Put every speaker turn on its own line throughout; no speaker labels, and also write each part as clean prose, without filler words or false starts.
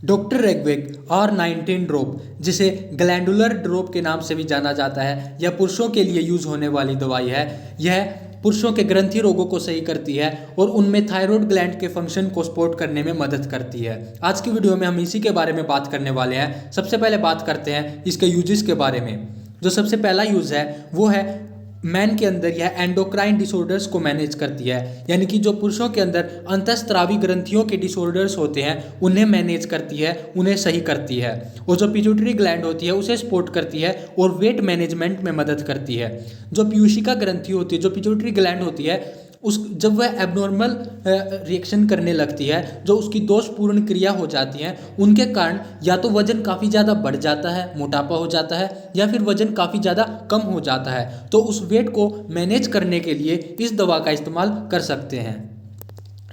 Doctor रेगवेग R19 drop, जिसे glandular drop के नाम से भी जाना जाता है, यह पुरुषों के लिए यूज होने वाली दवाई है। यह पुरुषों के ग्रंथि रोगों को सही करती है और उनमें थायराइड ग्लैंड के फंक्शन को सपोर्ट करने में मदद करती है। आज की वीडियो में हम इसी के बारे में बात करने वाले हैं। सबसे पहले बात करते हैं इसके यूजेस के बारे में। जो सबसे पहला यूज है वो है मैन के अंदर यह एंडोक्राइन डिसऑर्डर्स को मैनेज करती है, यानी कि जो पुरुषों के अंदर अंतःस्रावी ग्रंथियों के डिसऑर्डर्स होते हैं उन्हें मैनेज करती है, उन्हें सही करती है। और जो पिट्यूटरी ग्लैंड होती है उसे सपोर्ट करती है और वेट मैनेजमेंट में मदद करती है। जो पीयूषिका ग्रंथि होती है, जो पिट्यूटरी ग्लैंड होती है, उस जब वह एबनॉर्मल रिएक्शन करने लगती है, जो उसकी दोषपूर्ण क्रिया हो जाती है, उनके कारण या तो वजन काफ़ी ज़्यादा बढ़ जाता है, मोटापा हो जाता है, या फिर वजन काफ़ी ज़्यादा कम हो जाता है। तो उस वेट को मैनेज करने के लिए इस दवा का इस्तेमाल कर सकते हैं।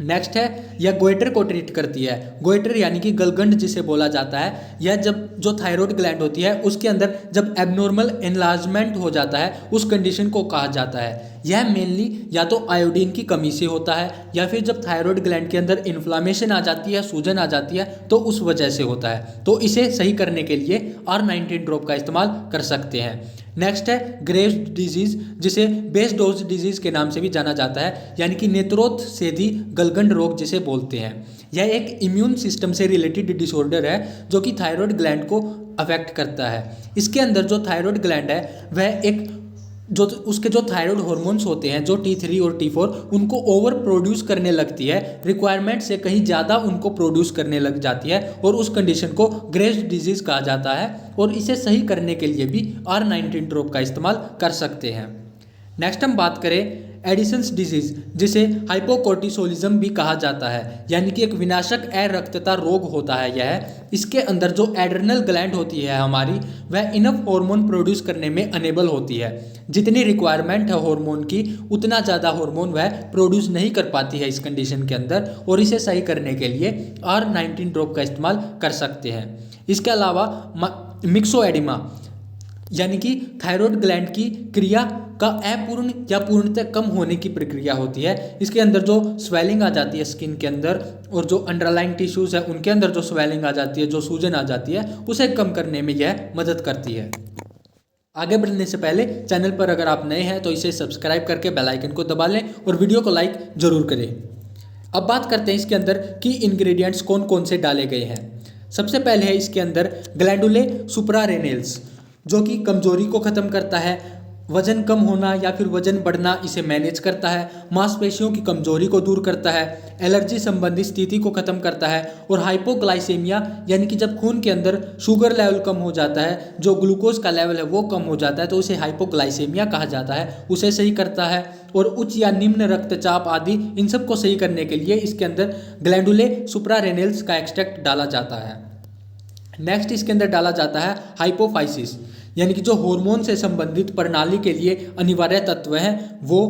नेक्स्ट है यह गोइटर को ट्रीट करती है। गोइटर यानी कि गलगंड जिसे बोला जाता है, यह जब जो थायराइड ग्लैंड होती है उसके अंदर जब एबनॉर्मल एनलार्जमेंट हो जाता है उस कंडीशन को कहा जाता है। यह मेनली या तो आयोडीन की कमी से होता है या फिर जब थायराइड ग्लैंड के अंदर इन्फ्लामेशन आ जाती है, सूजन आ जाती है, तो उस वजह से होता है। तो इसे सही करने के लिए R19 ड्रॉप का इस्तेमाल कर सकते हैं। नेक्स्ट है ग्रेव्स डिजीज, जिसे बेस डोज डिजीज के नाम से भी जाना जाता है, यानी कि नेत्रोथ सेधी गलगंड रोग जिसे बोलते हैं। यह एक इम्यून सिस्टम से रिलेटेड डिसऑर्डर है जो कि थायराइड ग्लैंड को अफेक्ट करता है। इसके अंदर जो थायराइड ग्लैंड है वह एक जो उसके जो थायराइड हार्मोन्स होते हैं, जो T3 और T4, उनको ओवर प्रोड्यूस करने लगती है, रिक्वायरमेंट से कहीं ज़्यादा उनको प्रोड्यूस करने लग जाती है, और उस कंडीशन को ग्रेव्स डिजीज़ कहा जाता है। और इसे सही करने के लिए भी R19 ड्रॉप का इस्तेमाल कर सकते हैं। नेक्स्ट हम बात करें एडिसन्स डिजीज, जिसे हाइपोकोर्टिसोलिज्म भी कहा जाता है, यानी कि एक विनाशक अरक्तता रोग होता है यह। इसके अंदर जो एड्रेनल ग्लैंड होती है हमारी, वह इनफ हार्मोन प्रोड्यूस करने में अनेबल होती है। जितनी रिक्वायरमेंट है हार्मोन की, उतना ज़्यादा हार्मोन वह प्रोड्यूस नहीं कर पाती है इस कंडीशन के अंदर, और इसे सही करने के लिए R19 ड्रॉप का इस्तेमाल कर सकते हैं। इसके अलावा मिक्सोएडिमा, यानी कि थायराइड ग्लैंड की क्रिया का अपूर्ण या पूर्णतः कम होने की प्रक्रिया होती है। इसके अंदर जो स्वेलिंग आ जाती है स्किन के अंदर, और जो अंडरलाइन टिश्यूज है उनके अंदर जो स्वेलिंग आ जाती है, जो सूजन आ जाती है, उसे कम करने में यह मदद करती है। आगे बढ़ने से पहले चैनल पर अगर आप नए हैं तो इसे सब्सक्राइब करके बेल आइकन को दबा लें और वीडियो को लाइक जरूर करें। अब बात करते हैं इसके अंदर की इंग्रेडिएंट्स कौन कौन से डाले गए हैं। सबसे पहले है इसके अंदर ग्लैंडुले सुप्रारेनल्स, जो कि कमजोरी को ख़त्म करता है, वजन कम होना या फिर वजन बढ़ना इसे मैनेज करता है, मांसपेशियों की कमजोरी को दूर करता है, एलर्जी संबंधी स्थिति को ख़त्म करता है, और हाइपोग्लाइसेमिया, यानी कि जब खून के अंदर शुगर लेवल कम हो जाता है, जो ग्लूकोज का लेवल है वो कम हो जाता है, तो उसे हाइपोग्लाइसेमिया कहा जाता है, उसे सही करता है। और उच्च या निम्न रक्तचाप आदि, इन सब को सही करने के लिए इसके अंदर ग्लैंडुले सुप्रारेनल्स का एक्सट्रैक्ट डाला जाता है। नेक्स्ट इसके अंदर डाला जाता है हाइपोफाइसिस, यानी कि जो हार्मोन से संबंधित प्रणाली के लिए अनिवार्य तत्व है वो,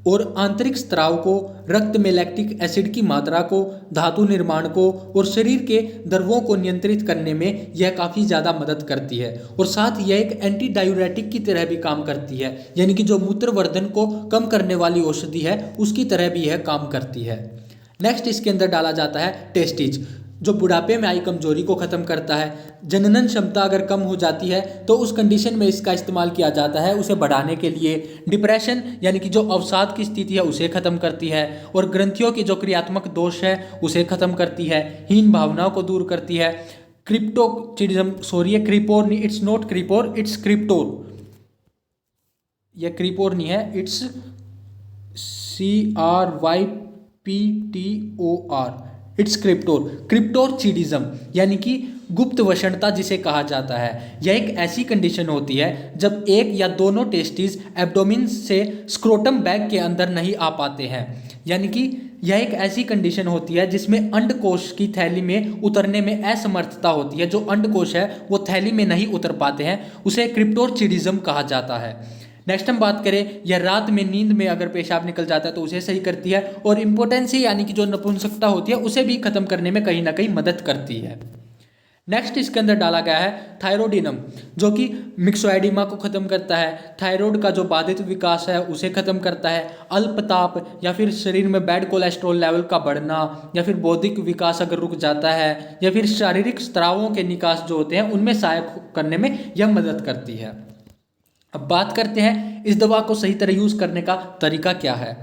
और आंतरिक स्त्राव को, रक्त में लैक्टिक एसिड की मात्रा को, धातु निर्माण को, और शरीर के द्रवों को नियंत्रित करने में यह काफ़ी ज़्यादा मदद करती है। और साथ यह एक एंटी डायूरेटिक की तरह भी काम करती है, यानी कि जो मूत्रवर्धन को कम करने वाली औषधि है उसकी तरह भी यह काम करती है। नेक्स्ट इसके अंदर डाला जाता है टेस्टिज, जो बुढ़ापे में आई कमजोरी को ख़त्म करता है। जननन क्षमता अगर कम हो जाती है तो उस कंडीशन में इसका इस्तेमाल किया जाता है उसे बढ़ाने के लिए। डिप्रेशन, यानी कि जो अवसाद की स्थिति है उसे ख़त्म करती है, और ग्रंथियों की जो क्रियात्मक दोष है उसे ख़त्म करती है, हीन भावनाओं को दूर करती है। क्रिप्टोचिडिज्म, सॉरी ये क्रिपोर नहीं, इट्स नॉट क्रिपोर, इट्स क्रिप्टोर, यह क्रिपोर नहीं है, इट्स CRYPTOR, इट्स क्रिप्टोरचिडिज्म, यानी कि गुप्त वषणता जिसे कहा जाता है। यह एक ऐसी कंडीशन होती है जब एक या दोनों टेस्टिस एब्डोमिन से स्क्रोटम बैग के अंदर नहीं आ पाते हैं, यानी कि यह एक ऐसी कंडीशन होती है जिसमें अंडकोश की थैली में उतरने में असमर्थता होती है। जो अंडकोश है वो थैली में नहीं उतर पाते हैं, उसे क्रिप्टोरचिडिज्म कहा जाता है। नेक्स्ट हम बात करें, यह रात में नींद में अगर पेशाब निकल जाता है तो उसे सही करती है, और इम्पोटेंसी यानी कि जो नपुंसकता होती है उसे भी खत्म करने में कहीं ना कहीं मदद करती है। नेक्स्ट इसके अंदर डाला गया है थायरोडिनम, जो कि मिक्सोएडिमा को ख़त्म करता है, थायराइड का जो बाधित विकास है उसे ख़त्म करता है, अल्पताप या फिर शरीर में बैड कोलेस्ट्रॉल लेवल का बढ़ना, या फिर बौद्धिक विकास अगर रुक जाता है, या फिर शारीरिक स्रावों के निकास जो होते हैं उनमें सहायक करने में यह मदद करती है। अब बात करते हैं इस दवा को सही तरह यूज़ करने का तरीका क्या है।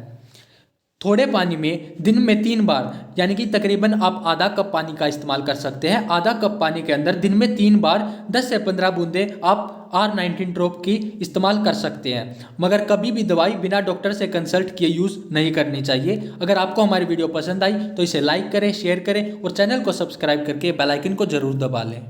थोड़े पानी में दिन में 3 बार, यानी कि तकरीबन आप आधा कप पानी का इस्तेमाल कर सकते हैं। आधा कप पानी के अंदर दिन में 3 बार 10 से 15 बूंदे आप R19 ड्रॉप की इस्तेमाल कर सकते हैं, मगर कभी भी दवाई बिना डॉक्टर से कंसल्ट किए यूज़ नहीं करनी चाहिए। अगर आपको हमारी वीडियो पसंद आई तो इसे लाइक करें, शेयर करें और चैनल को सब्सक्राइब करके बेल आइकन को जरूर दबा लें।